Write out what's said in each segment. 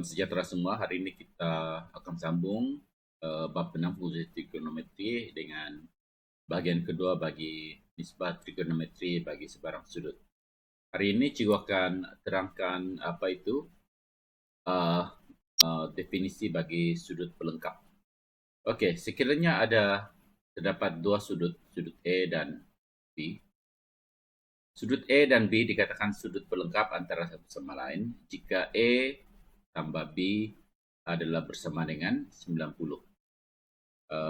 Salam sejahtera semua. Hari ini kita akan sambung bab 6 fungsi trigonometri dengan bahagian kedua bagi nisbah trigonometri bagi sebarang sudut. Hari ini Cikgu akan terangkan apa itu definisi bagi sudut pelengkap. Okey, sekiranya terdapat dua sudut, sudut A dan B. Sudut A dan B dikatakan sudut pelengkap antara satu sama lain jika A tambah B adalah bersama dengan 90.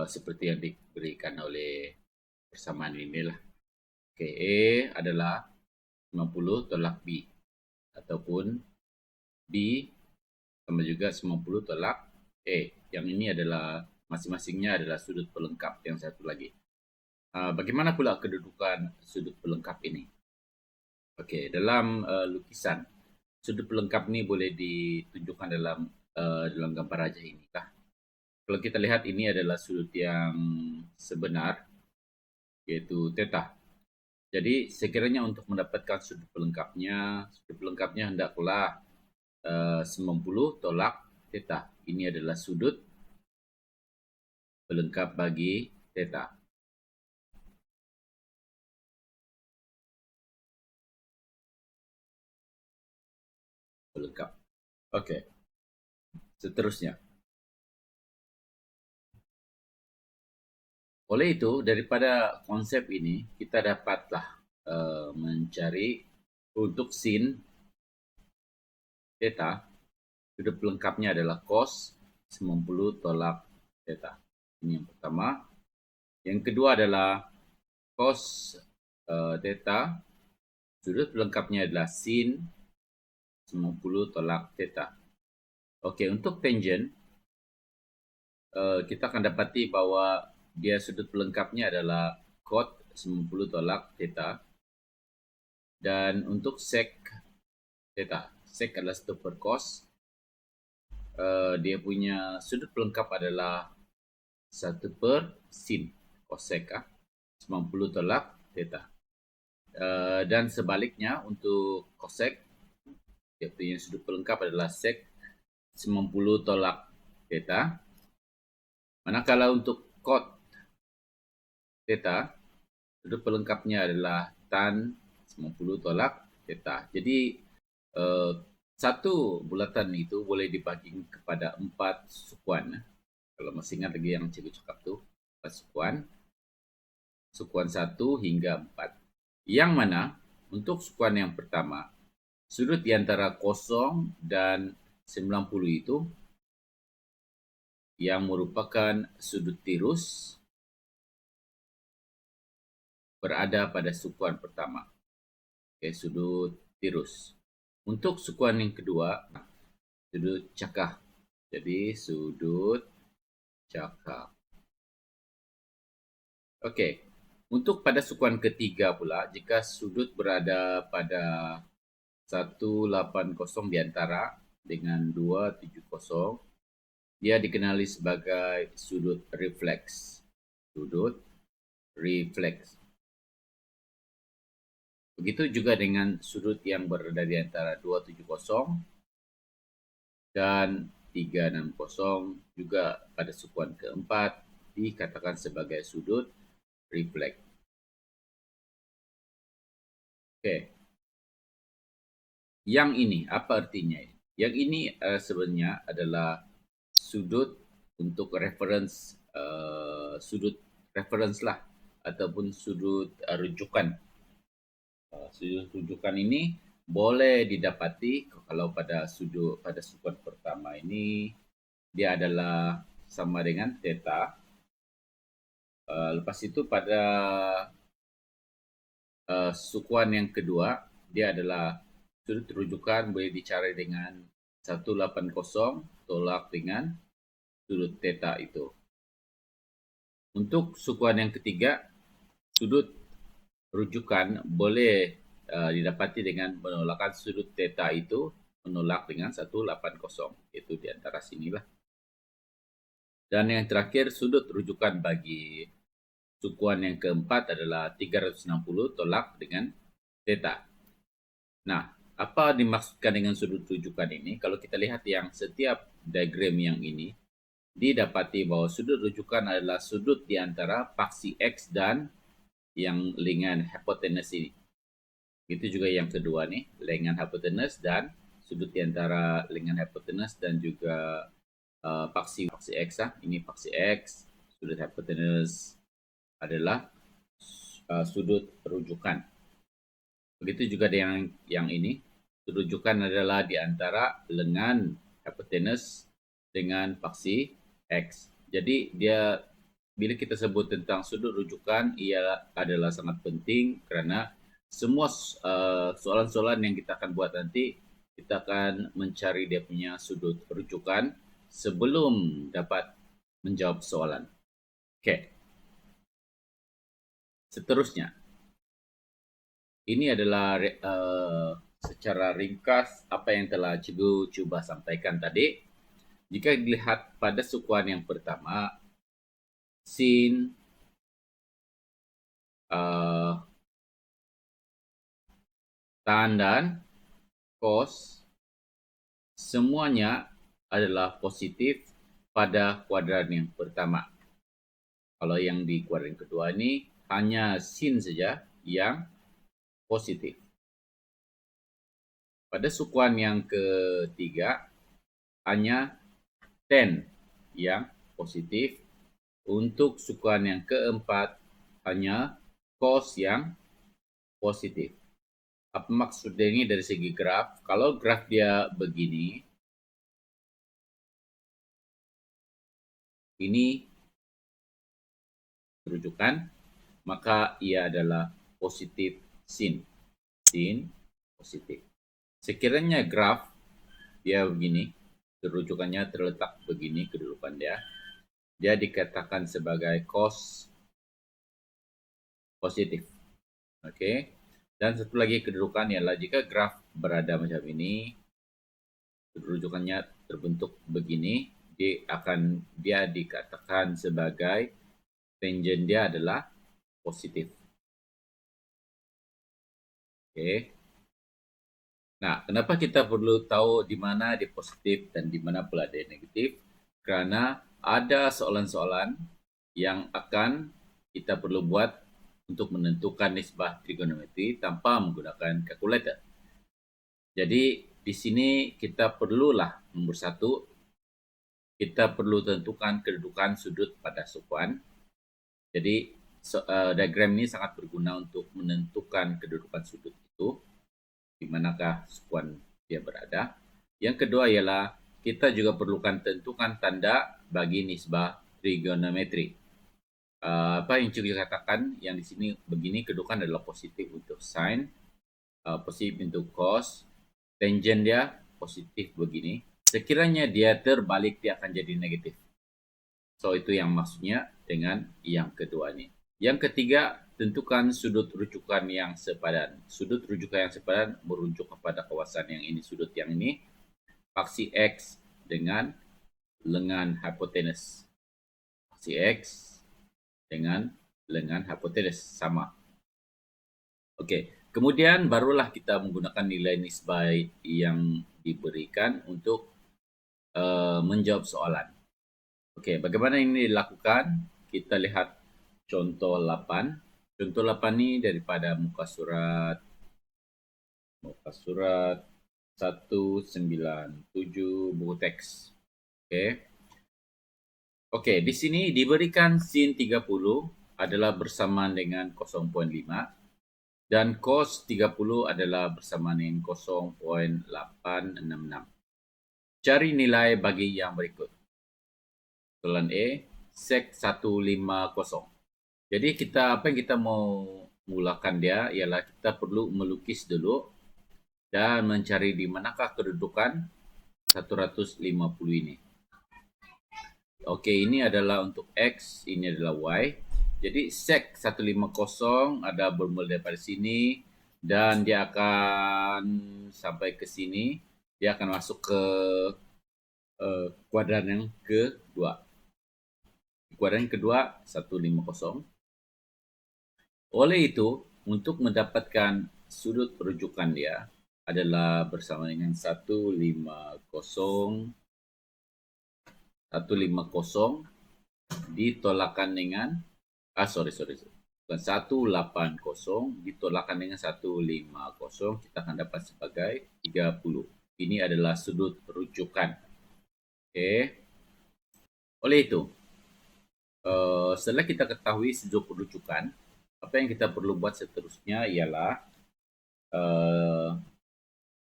Seperti yang diberikan oleh persamaan inilah. Okay, A adalah 90 tolak B. Ataupun B sama juga 90 tolak A. Yang ini adalah masing-masingnya adalah sudut pelengkap yang satu lagi. Bagaimana pula kedudukan sudut pelengkap ini? Okey, dalam lukisan, sudut pelengkap ini boleh ditunjukkan dalam gambar rajah ini. Kalau kita lihat ini adalah sudut yang sebenar, yaitu theta. Jadi sekiranya untuk mendapatkan sudut pelengkapnya hendaklah 90 tolak theta. Ini adalah sudut pelengkap bagi theta. Pelengkap. Okey. Seterusnya. Oleh itu, daripada konsep ini, kita dapatlah mencari untuk sin theta, sudut pelengkapnya adalah cos 90 tolak theta. Ini yang pertama. Yang kedua adalah cos theta, sudut pelengkapnya adalah sin 90 tolak theta. Okey, untuk tangent, kita akan dapati bahawa dia sudut pelengkapnya adalah cot 90 tolak theta. Dan untuk sec theta, sec adalah 1 per cos. Dia punya sudut pelengkap adalah 1 per sin cosec 90 tolak theta. Dan sebaliknya untuk cosec, dia punya sudut pelengkap adalah sec 90 tolak theta. Manakala untuk cot theta, sudut pelengkapnya adalah tan 90 tolak theta. Jadi satu bulatan itu boleh dibagi kepada 4 sukuan. Kalau masih ingat lagi yang cikgu cakap tu, 4 sukuan. Sukuan 1 hingga 4. Yang mana untuk sukuan yang pertama, sudut di antara 0 dan 90 itu yang merupakan sudut tirus berada pada sukuan pertama. Okay, sudut tirus. Untuk sukuan yang kedua, sudut cakah. Jadi sudut cakah. Okey. Untuk pada sukuan ketiga pula, jika sudut berada pada 180 di antara dengan 270, dia dikenali sebagai sudut refleks. Sudut refleks. Begitu juga dengan sudut yang berada di antara 270 dan 360, juga pada sukuan keempat dikatakan sebagai sudut refleks. Okey. Yang ini apa artinya? Yang ini sebenarnya adalah sudut untuk reference, sudut reference lah, ataupun sudut rujukan. Sudut rujukan ini boleh didapati kalau pada sukuan pertama ini dia adalah sama dengan theta. Lepas itu pada sukuan yang kedua, dia adalah sudut rujukan boleh dicari dengan 180 tolak dengan sudut theta itu. Untuk sukuan yang ketiga, sudut rujukan boleh didapati dengan penolakan sudut theta itu menolak dengan 180, iaitu di antara sinilah. Dan yang terakhir, sudut rujukan bagi sukuan yang keempat adalah 360 tolak dengan theta. Nah, Apa dimaksudkan dengan sudut rujukan ini? Kalau kita lihat yang setiap diagram yang ini, didapati bahwa sudut rujukan adalah sudut di antara paksi X dan yang lengan hipotenus ini. Itu juga yang kedua nih, lengan hipotenus dan sudut di antara lengan hipotenus dan juga paksi X. Ini paksi X, sudut hipotenus adalah sudut rujukan. Begitu juga dengan yang ini, sudut rujukan adalah di antara lengan hipotenus dengan paksi X. Jadi dia bila kita sebut tentang sudut rujukan, ia adalah sangat penting karena semua soalan-soalan yang kita akan buat nanti, kita akan mencari dia punya sudut rujukan sebelum dapat menjawab soalan. Oke. Seterusnya, ini adalah secara ringkas apa yang telah Cikgu cuba sampaikan tadi. Jika dilihat pada sukuan yang pertama, sin, tan dan cos, semuanya adalah positif pada kuadran yang pertama. Kalau yang di kuadran kedua ini hanya sin saja yang positif. Pada sukuan yang ketiga, hanya tan yang positif. Untuk sukuan yang keempat, hanya cos yang positif. Apa maksudnya ini dari segi graf? Kalau graf dia begini, ini rujukan, maka ia adalah positif sin. Sin positif. Sekiranya graf dia begini, rujukannya terletak begini kedudukan dia, dia dikatakan sebagai cos positif. Oke. Dan satu lagi kedudukan ialah jika graf berada macam ini, rujukannya terbentuk begini, dia dikatakan sebagai tangent dia adalah positif. Oke. Nah, kenapa kita perlu tahu di mana dia positif dan di mana pula dia negatif? Karena ada soalan-soalan yang akan kita perlu buat untuk menentukan nisbah trigonometri tanpa menggunakan kalkulator. Jadi di sini kita perlulah nomor satu, kita perlu tentukan kedudukan sudut pada sukuan. Jadi diagram ini sangat berguna untuk menentukan kedudukan sudut itu, di manakah sukuan dia berada. Yang kedua ialah kita juga perlukan tentukan tanda bagi nisbah trigonometri. Apa yang Cikgu katakan yang di sini begini, kedudukan adalah positif untuk sin, positif untuk cos, tangent dia positif begini. Sekiranya dia terbalik, dia akan jadi negatif. So itu yang maksudnya dengan yang kedua ini. Yang ketiga, tentukan sudut rujukan yang sepadan. Sudut rujukan yang sepadan merujuk kepada kawasan yang ini, sudut yang ini, paksi X dengan lengan hipotenus. Paksi X dengan lengan hipotenus sama. Okey, kemudian barulah kita menggunakan nilai nisbah yang diberikan untuk menjawab soalan. Okey, bagaimana ini dilakukan? Kita lihat contoh 8. Contoh 8 ni daripada muka surat 197 buku teks. Okey. Okey, di sini diberikan sin 30 adalah bersamaan dengan 0.5 dan cos 30 adalah bersamaan dengan 0.866. Cari nilai bagi yang berikut. Soalan A, sek 150. Jadi apa yang kita mau mulakan dia ialah kita perlu melukis dulu dan mencari di manakah kedudukan 150 ini. Okey, ini adalah untuk X, ini adalah Y. Jadi sek 150 ada bermula daripada sini dan dia akan sampai ke sini. Dia akan masuk ke kuadran yang kedua. Kuadran kedua 150. Oleh itu, untuk mendapatkan sudut rujukan dia, adalah bersama dengan 150 ditolakkan dengan bukan 180 ditolakkan dengan 150, kita akan dapat sebagai 30. Ini adalah sudut rujukan. Okey. Oleh itu, setelah kita ketahui sudut rujukan, apa yang kita perlu buat seterusnya ialah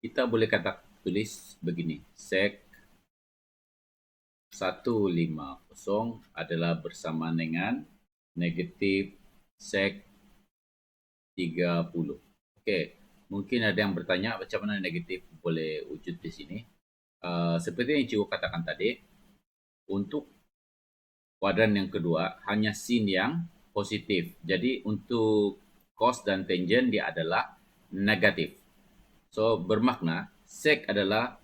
kita boleh tulis begini, sek 150 adalah bersama dengan negatif sek 30. Okey, mungkin ada yang bertanya macam mana negatif boleh wujud di sini. Seperti yang cikgu katakan tadi, untuk kuadran yang kedua hanya sin yang positif. Jadi untuk cos dan tangent dia adalah negatif. So bermakna sek adalah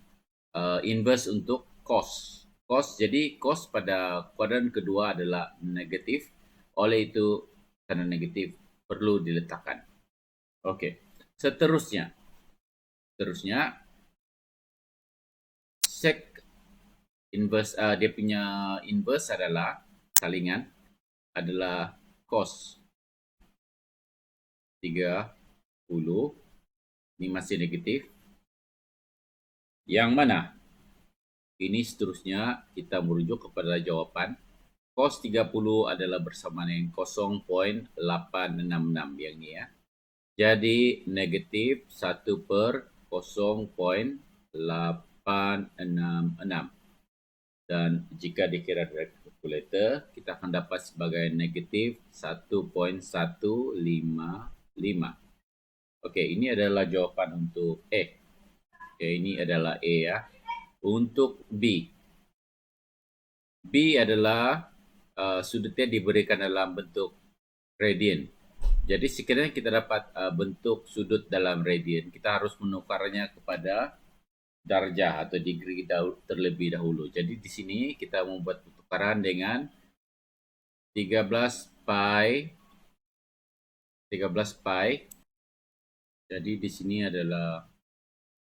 inverse untuk cos. Jadi cos pada kuadran kedua adalah negatif. Oleh itu karena negatif perlu diletakkan. Okey. Seterusnya sek inverse dia punya inverse adalah salingan adalah cos 30. Ini masih negatif. Yang mana ini seterusnya kita merujuk kepada jawapan cos 30 adalah bersama dengan 0.866 yang ni ya. Jadi negatif 1/0.866. Dan jika dikira dari kalkulator, kita akan dapat sebagai negatif 1.155. Okey, ini adalah jawapan untuk A. Okey, ini adalah A ya. Untuk B. B adalah sudutnya diberikan dalam bentuk radian. Jadi sekiranya kita dapat bentuk sudut dalam radian, kita harus menukarnya kepada darjah atau degree terlebih dahulu. Jadi di sini kita membuat pertukaran dengan 13 pi. Jadi di sini adalah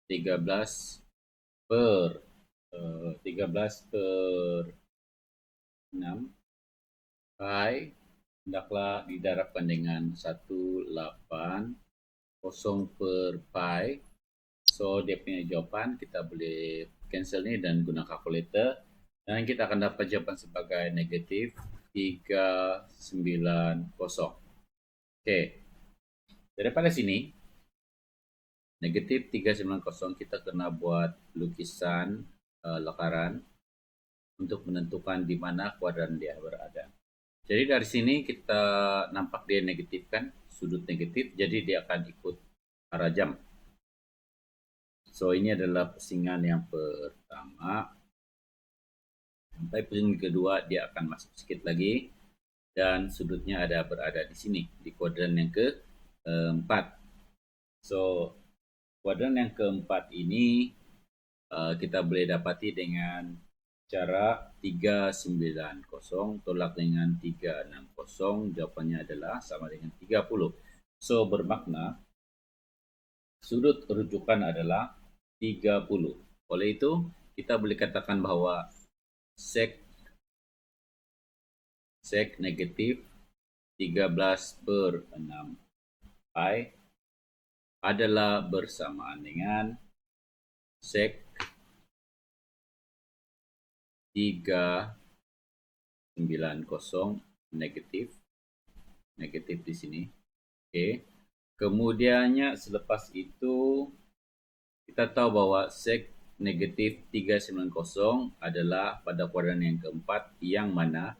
13 per 6 pi hendaklah didarabkan dengan 180 per pi. So dia punya jawapan kita boleh cancel ni dan guna kalkulator, dan kita akan dapat jawapan sebagai negatif 390. Okey. Daripada sini negatif 390 kita kena buat lukisan lakaran untuk menentukan di mana kuadran dia berada. Jadi dari sini kita nampak dia negatif kan, sudut negatif, jadi dia akan ikut arah jam. So ini adalah pusingan yang pertama. Sampai pusingan kedua dia akan masuk sedikit lagi dan sudutnya berada di sini di kuadran yang keempat. So kuadran yang keempat ini kita boleh dapati dengan cara 390 tolak dengan 360, jawapannya adalah sama dengan 30. So bermakna sudut rujukan adalah 30. Oleh itu kita boleh katakan bahawa sek negatif 13/6 pi adalah bersamaan dengan sek 390 negatif di sini. Okey. Kemudiannya selepas itu kita tahu bahawa sek negatif 390 adalah pada kuadran yang keempat, yang mana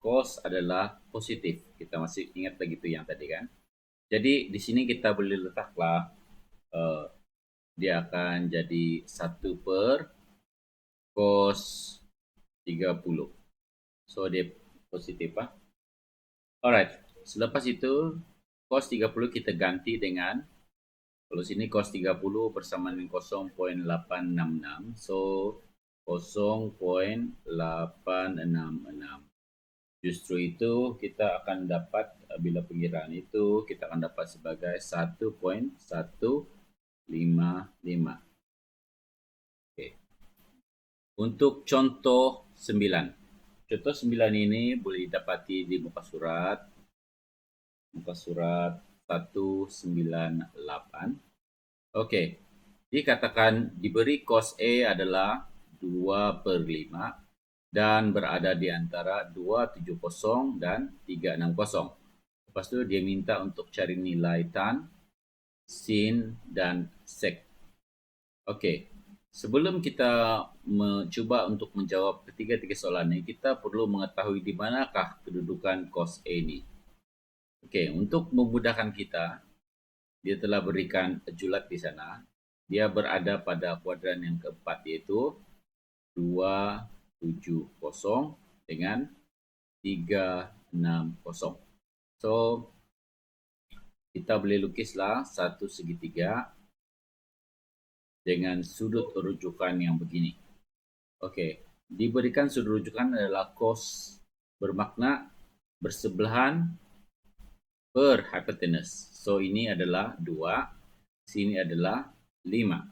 cos adalah positif. Kita masih ingat lagi tu yang tadi kan. Jadi di sini kita boleh letaklah dia akan jadi 1 per cos 30. So dia positif lah. Alright. Selepas itu cos 30 kita ganti dengan, kalau sini cos 30 bersama dengan 0.866. So 0.866. Justru itu kita akan dapat bila pengiraan itu kita akan dapat sebagai 1.1 55. Oke. Untuk contoh 9. Contoh 9 ini boleh didapati di muka surat 198. Oke. Dikatakan diberi cos A adalah 2/5 dan berada di antara 270 dan 360. Lepas tu dia minta untuk cari nilai tan, sin dan sec. Okey. Sebelum kita mencuba untuk menjawab ketiga-tiga soalan ini, kita perlu mengetahui di manakah kedudukan cos A ini. Okey, untuk memudahkan kita, dia telah berikan julat di sana. Dia berada pada kuadran yang keempat, iaitu 270 dengan 360. So, kita boleh lukislah satu segitiga dengan sudut rujukan yang begini. Okey, diberikan sudut rujukan adalah cos bermakna bersebelahan per hypotenuse. So, ini adalah 2, sini adalah 5.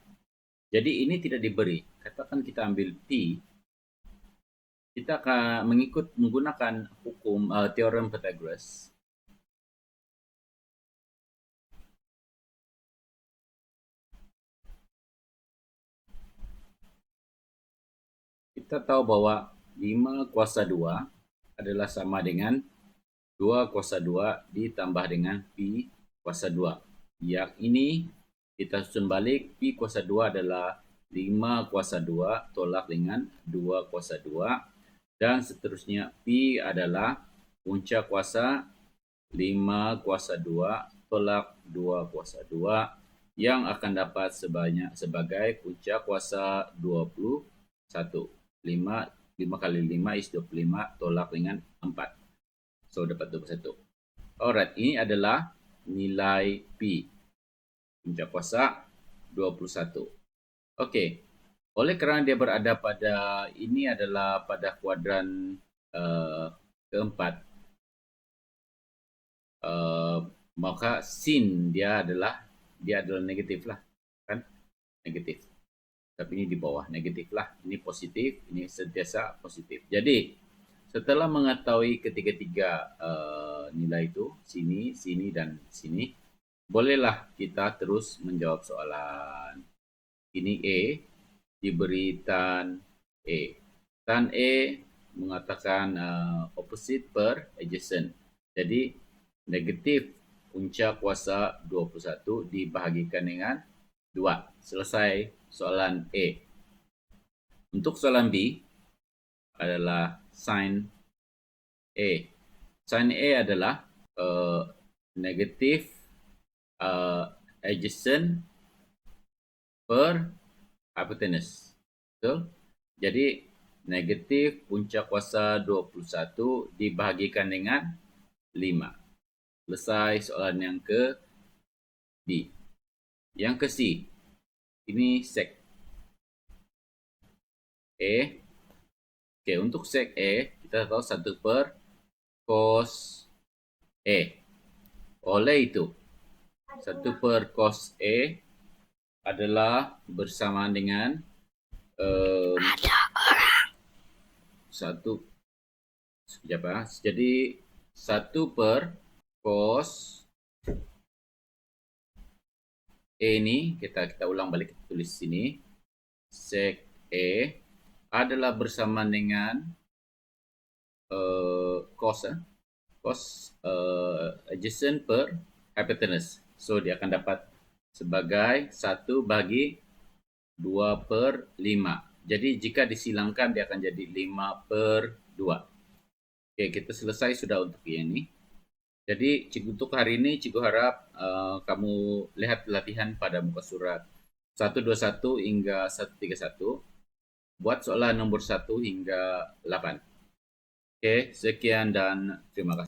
Jadi, ini tidak diberi. Katakan kita ambil P, kita akan menggunakan hukum teorem Pythagoras. Kita tahu bahwa 5 kuasa 2 adalah sama dengan 2 kuasa 2 ditambah dengan P kuasa 2. Yang ini kita susun balik, P kuasa 2 adalah 5 kuasa 2 tolak dengan 2 kuasa 2. Dan seterusnya P adalah punca kuasa 5 kuasa 2 tolak 2 kuasa 2 yang akan dapat sebagai punca kuasa 21. 5 kali 5 is 25 tolak dengan 4. So, dapat 21. Alright, ini adalah nilai P. Punca kuasa 21. Okey. Oleh kerana dia berada pada, ini adalah pada kuadran keempat, maka sin dia adalah negatif lah. Kan? Negatif. Tapi ini di bawah, negatif lah. Ini positif, ini sentiasa positif. Jadi, setelah mengetahui ketiga-tiga nilai itu, sini, sini, dan sini, bolehlah kita terus menjawab soalan. Ini A, diberi tan A. Tan A mengatakan opposite per adjacent. Jadi, negatif punca kuasa 21 dibahagikan dengan 2. Selesai soalan A. Untuk soalan B adalah sin A. Sin A adalah negatif adjacent per hypotenuse. Betul? Jadi, negatif punca kuasa 21 dibahagikan dengan 5. Selesai soalan yang ke B. Yang ke C. Ini sec A. Okey, untuk sec A, kita tahu 1 per cos A. Oleh itu, 1 per cos A adalah bersamaan dengan ada orang. 1. Sekejap. Jadi, 1 per cos A ini, kita ulang balik, kita tulis sini. Sec A adalah bersamaan dengan cos adjacent per hypotenuse. So, dia akan dapat sebagai 1 bagi 2 per 5. Jadi, jika disilangkan, dia akan jadi 5 per 2. Okey, kita selesai sudah untuk yang ini. Jadi, untuk hari ini, cikgu harap kamu lihat latihan pada muka surat 121 hingga 131. Buat soalan nombor 1 hingga 8. Okey, sekian dan terima kasih.